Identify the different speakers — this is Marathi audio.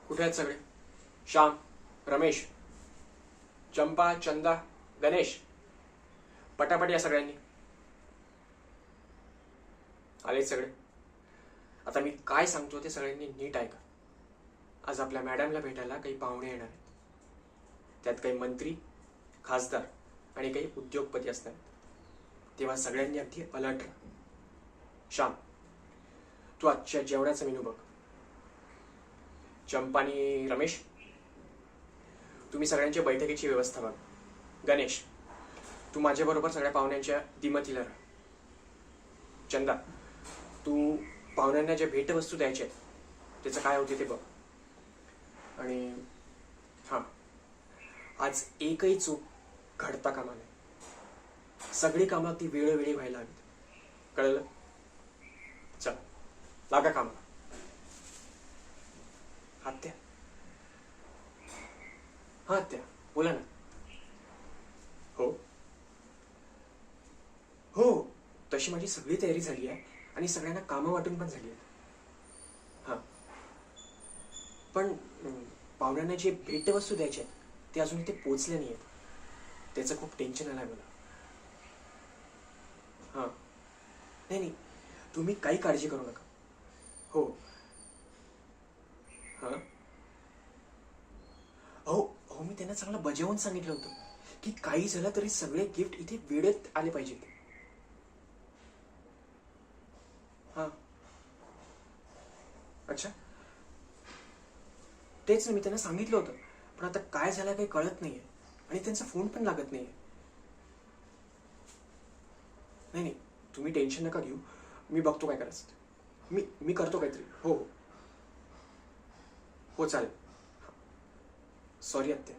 Speaker 1: कुठे आहेत सगळे? श्याम, रमेश, चंपा, चंदा, गणेश, पटापट या सगळ्यांनी. आले सगळे? आता मी काय सांगतो ते सगळ्यांनी नीट ऐका. आज आपल्या मॅडमला भेटायला काही पाहुणे येणार आहेत. त्यात काही मंत्री, खासदार आणि काही उद्योगपती असणार आहेत. तेव्हा सगळ्यांनी अगदी अलर्ट राहा. श्याम, तू आजच्या जेवणाचा मेनू बघ. चंपा आणि रमेश, तुम्ही सगळ्यांच्या बैठकीची व्यवस्था बघ. गणेश, तू माझ्याबरोबर सगळ्या पाहुण्यांच्या दिमतीला राहा. चंदा, तू पाहुण्यांना ज्या भेटवस्तू द्यायच्या आहेत त्याचं काय होते ते बघ. आणि हां, आज एकही चूक घडता कामा नये. सगळी कामं अगदी वेळोवेळी व्हायला हवीत. कळलं? चल, लागा कामाला. आत्या. हा आत्या, बोला ना. हो हो, तशी माझी सगळी तयारी झाली आहे आणि सगळ्यांना कामं वाटून पण झाली आहेत. हां, पण पाहुण्यांना जे भेटवस्तू द्यायचे आहेत ते अजून इथे पोचले नाही आहेत. त्याचं खूप टेन्शन आलं आहे मला. हां, नाही नाही, तुम्ही काही काळजी करू नका. हो. हां, हो हो, मी त्यांना चांगलं बजावून सांगितलं होतं की काही झालं तरी सगळे गिफ्ट इथे वेळेत आले पाहिजेत. हां, अच्छा, तेच ना, मी त्यांना सांगितलं होतं. पण आता काय झालं काही कळत नाहीये आणि त्यांचा फोन पण लागत नाहीये. नाही नाही, तुम्ही टेन्शन नका घेऊ. मी बघतो काय करायचं ते. मी मी करतो काहीतरी. हो हो हो, चालेल. सॉरी आत्या.